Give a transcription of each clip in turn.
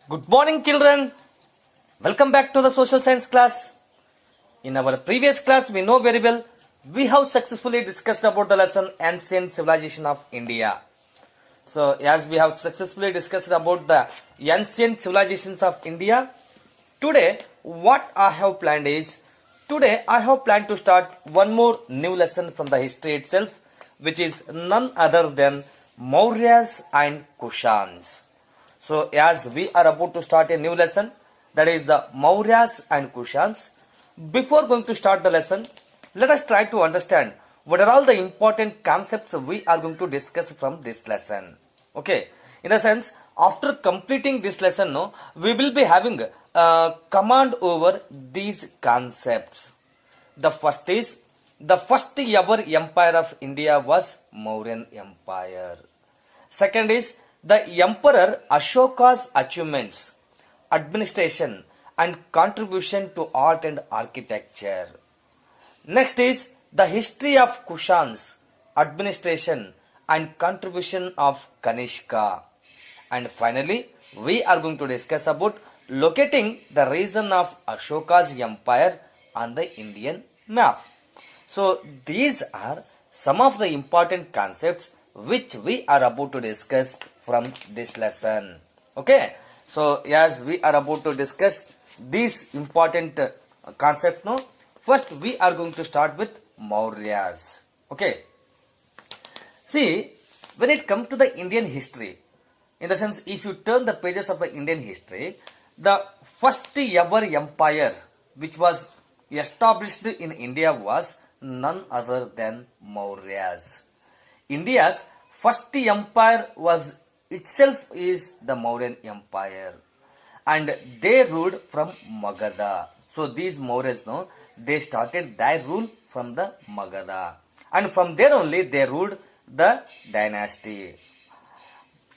Good morning, children. Welcome back to the social science class. In our previous class, we know very well we have successfully discussed about the lesson Ancient Civilization of India. So, as we have successfully discussed about the ancient civilizations of India, today what I have planned is, today I have planned to start one more new lesson from the history itself, which is none other than Mauryas and Kushanas. So, as we are about to start a new lesson, that is the Mauryas and Kushanas, before going to start the lesson, let us try to understand what are all the important concepts we are going to discuss from this lesson. Okay, in a sense, after completing this lesson, we will be having a command over these concepts. The first is, the first ever empire of India was Mauryan Empire. Second is, the Emperor Ashoka's achievements, administration and contribution to art and architecture. Next is the history of Kushanas, administration and contribution of Kanishka. And finally, we are going to discuss about locating the region of Ashoka's empire on the Indian map. So, these are some of the important concepts which we are about to discuss from this lesson. Okay, so as we are about to discuss these important concepts, first we are going to start with Mauryas. Okay, see, when it comes to the Indian history, in the sense, if you turn the pages of the Indian history, the first ever empire which was established in India was none other than Mauryas. India's first empire was itself is the Mauryan Empire, and they ruled from Magadha. So these Mauryas, they started their rule from the Magadha, and from there only they ruled the dynasty.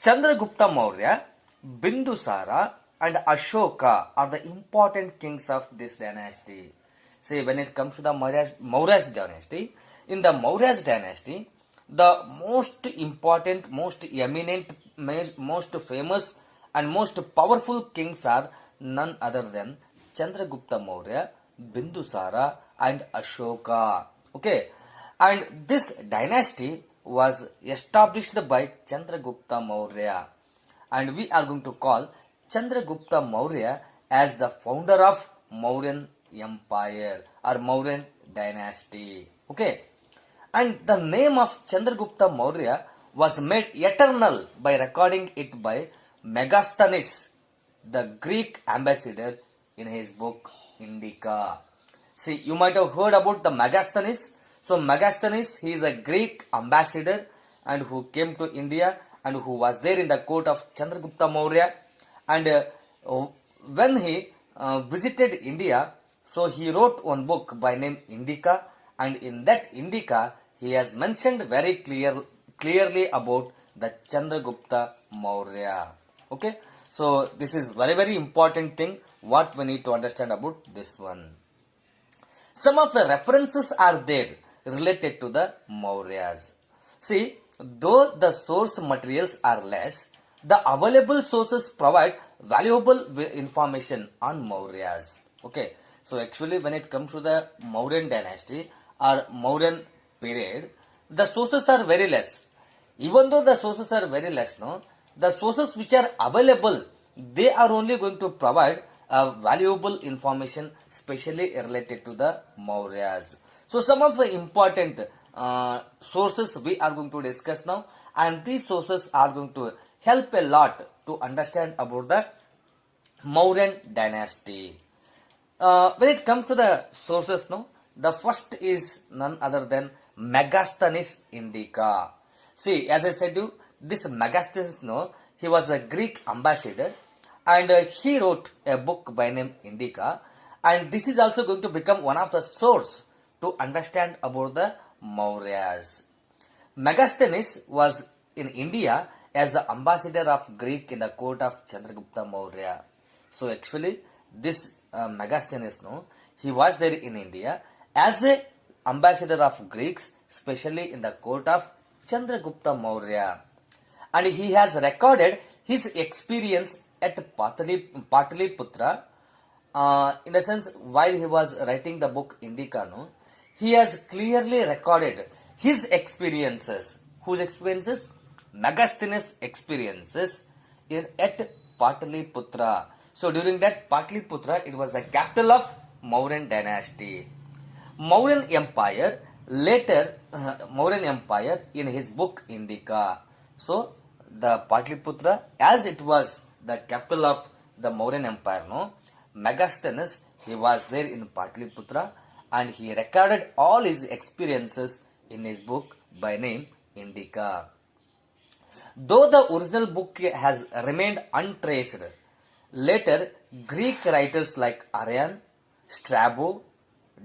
Chandragupta Maurya, Bindusara and Ashoka are the important kings of this dynasty. See, when it comes to the Mauryas dynasty, in the Mauryas dynasty, the most important, most eminent, most famous and most powerful kings are none other than Chandragupta Maurya, Bindusara and Ashoka. Okay, and this dynasty was established by Chandragupta Maurya, and we are going to call Chandragupta Maurya as the founder of Mauryan Empire or Mauryan dynasty. Okay, and the name of Chandragupta Maurya was made eternal by recording it by Megasthenes, the Greek ambassador, in his book Indica. See, you might have heard about the Megasthenes. So Megasthenes, he is a Greek ambassador and who came to India and who was there in the court of Chandragupta Maurya. And when he visited India, so he wrote one book by name Indica, and in that Indica he has mentioned very clearly about the Chandragupta Maurya. Okay, so this is very important thing what we need to understand about this one. Some of the references are there related to the Mauryas. See, though the source materials are less, the available sources provide valuable information on Mauryas. Okay, so actually when it comes to the Mauryan dynasty or Mauryan period, the sources are very less. Even though the sources are very less, the sources which are available, they are only going to provide valuable information, especially related to the Mauryas. So some of the important sources we are going to discuss now, and these sources are going to help a lot to understand about the Mauryan dynasty. When it comes to the sources, the first is none other than Megasthenes Indica. See, as I said you, this Megasthenes, he was a Greek ambassador and he wrote a book by name Indica, and this is also going to become one of the source to understand about the Mauryas. Megasthenes was in India as the ambassador of Greek in the court of Chandragupta Maurya. So actually this Megasthenes, he was there in India as a ambassador of Greeks, especially in the court of Chandragupta Maurya, and he has recorded his experience at Pataliputra, in the sense while he was writing the book Indica, no, he has clearly recorded his experiences. Whose experiences? Megasthenes' experiences at Pataliputra. So during that Pataliputra, it was the capital of Mauryan dynasty. Mauryan Empire, later Mauryan Empire in his book Indica. So the Pataliputra, as it was the capital of the Mauryan Empire, no, Megasthenes, he was there in Pataliputra and he recorded all his experiences in his book by name Indica. Though the original book has remained untraced, later Greek writers like Arrian, Strabo,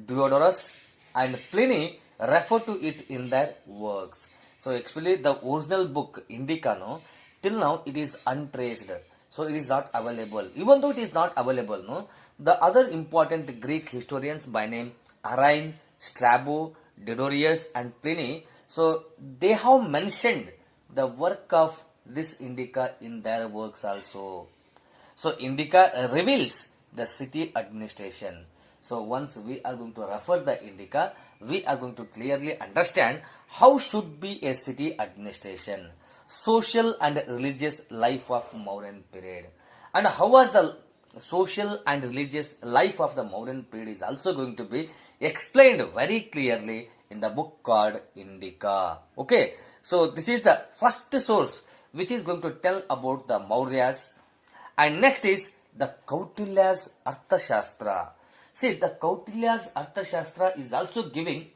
Diodorus and Pliny refer to it in their works. So actually the original book Indica, no, till now it is untraced. So it is not available. Even though it is not available, no, the other important Greek historians by name Arrian, Strabo, Diodorus and Pliny, so they have mentioned the work of this Indica in their works also. So Indica reveals the city administration. So once we are going to refer the Indica, we are going to clearly understand how should be a city administration, social and religious life of Mauryan period, and how was the social and religious life of the Mauryan period is also going to be explained very clearly in the book called Indica. Okay, so this is the first source which is going to tell about the Mauryas, and next is the Kautilya's Arthashastra. See, the Kautilya's Arthashastra is also giving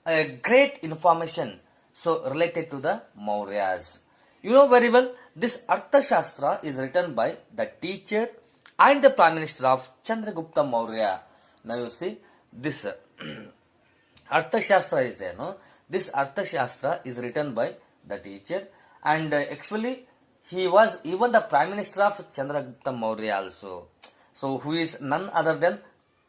a great information so related to the Mauryas. You know very well, this Arthashastra is written by the teacher and the Prime Minister of Chandragupta Maurya. Now you see, this Arthashastra is there, no? This Arthashastra is written by the teacher and actually he was even the Prime Minister of Chandragupta Maurya also. So who is none other than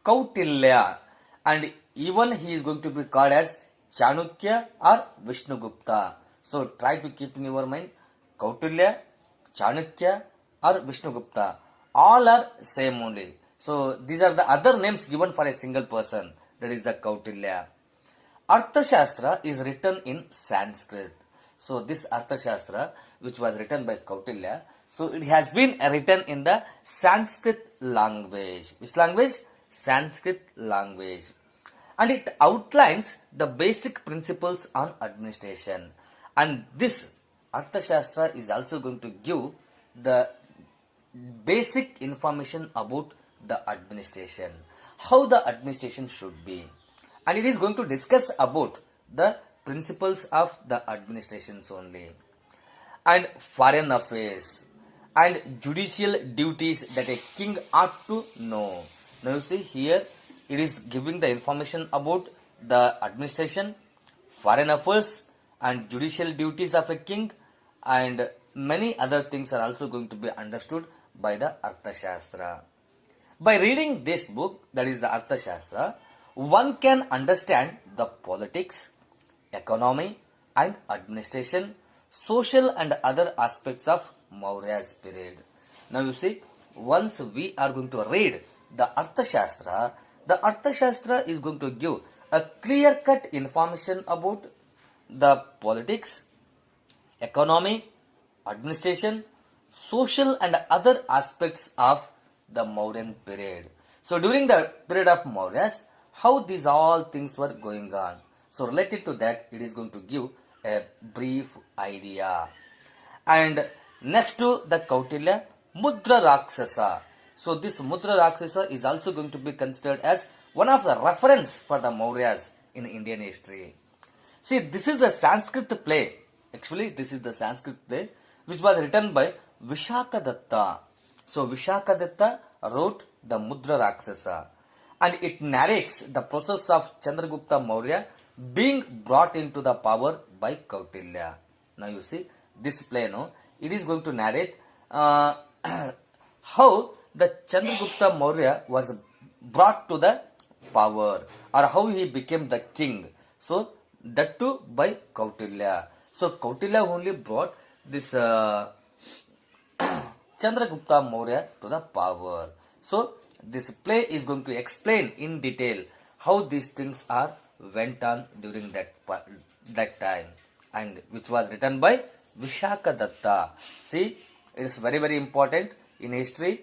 Kautilya, and even he is going to be called as Chanukya or Vishnugupta. So try to keep in your mind Kautilya, Chanukya or Vishnugupta. All are same only. So these are the other names given for a single person, that is the Kautilya. Arthashastra is written in Sanskrit. So this Arthashastra which was written by Kautilya, so it has been written in the Sanskrit language. Which language? Sanskrit language. And it outlines the basic principles on administration. And this Arthashastra is also going to give the basic information about the administration, how the administration should be. And it is going to discuss about the principles of the administrations only, and foreign affairs and judicial duties that a king ought to know. Now you see here, it is giving the information about the administration, foreign affairs and judicial duties of a king, and many other things are also going to be understood by the Arthashastra. By reading this book, that is the Arthashastra, one can understand the politics, economy and administration, social and other aspects of Maurya's period. Now you see, once we are going to read the Arthashastra is going to give a clear-cut information about the politics, economy, administration, social and other aspects of the Mauryan period. So during the period of Mauryas, how these all things were going on. So related to that, it is going to give a brief idea. And next to the Kautilya, Mudra Rakshasa. So this Mudra Rakshasa is also going to be considered as one of the reference for the Mauryas in Indian history. See, this is the Sanskrit play. Actually, this is the Sanskrit play which was written by Vishakadatta. So Vishakadatta wrote the Mudra Rakshasa, and it narrates the process of Chandragupta Maurya being brought into the power by Kautilya. Now you see, this play, no, it is going to narrate how the Chandragupta Maurya was brought to the power, or how he became the king. So that too by Kautilya. So Kautilya only brought this Chandragupta Maurya to the power. So this play is going to explain in detail how these things are went on during that time, and which was written by Vishaka Datta. See, it is very very important in history.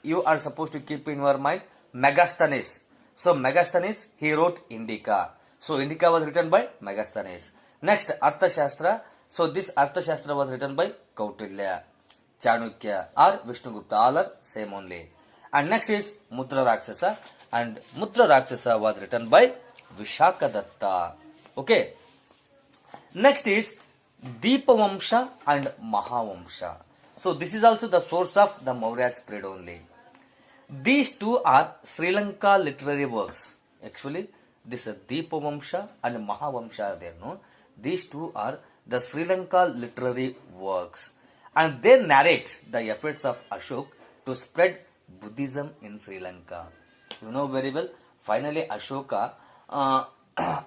You are supposed to keep in your mind Megasthenes. So Megasthenes, he wrote Indica. So Indica was written by Megasthenes. Next, Arthashastra. So this Arthashastra was written by Kautilya, Chanukya or Vishnugupta. All are same only. And next is Mudra Rakshasa. And Mudra Rakshasa was written by Vishaka Datta. Okay. Next is Deepavamsha and Mahavamsha. So this is also the source of the Mauryas period only. These two are Sri Lanka literary works. Actually, this Deepavamsha and Mahavamsha are there, no? These two are the Sri Lanka literary works. And they narrate the efforts of Ashok to spread Buddhism in Sri Lanka. You know very well, finally Ashoka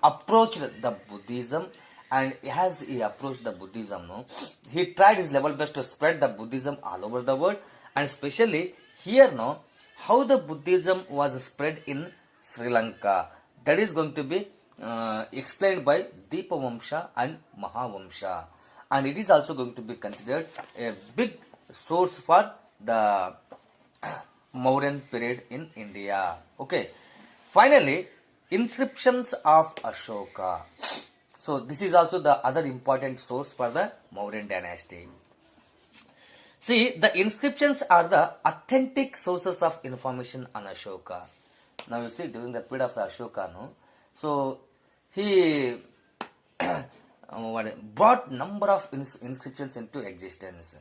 approached the Buddhism, and as he approached the Buddhism, no, he tried his level best to spread the Buddhism all over the world, and especially here, no, how the Buddhism was spread in Sri Lanka. That is going to be explained by Deepavamsha and Mahavamsha, and it is also going to be considered a big source for the Mauryan period in India. Okay. Finally, inscriptions of Ashoka. So this is also the other important source for the Mauryan dynasty. See, the inscriptions are the authentic sources of information on Ashoka. Now you see, during the period of the Ashoka, no, so he brought number of inscriptions into existence.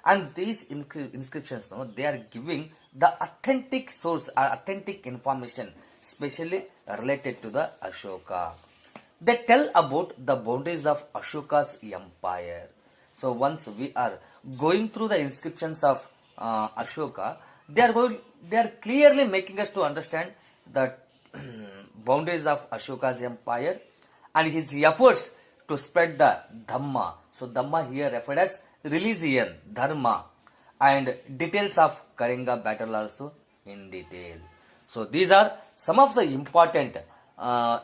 And these inscriptions, no, they are giving the authentic source or authentic information, especially related to the Ashoka. They tell about the boundaries of Ashoka's empire. So once we are going through the inscriptions of Ashoka, they are clearly making us to understand the boundaries of Ashoka's empire and his efforts to spread the Dhamma. So Dhamma here referred as religion, Dharma, and details of Kalinga battle also in detail. So these are some of the important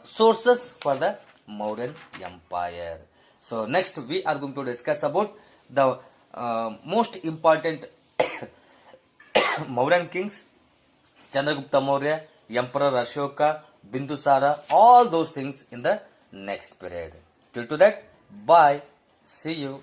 sources for the Mauryan Empire. So next we are going to discuss about the most important Mauryan kings, Chandragupta Maurya, Emperor Ashoka, Bindusara, all those things in the next period. Till to that, bye. See you.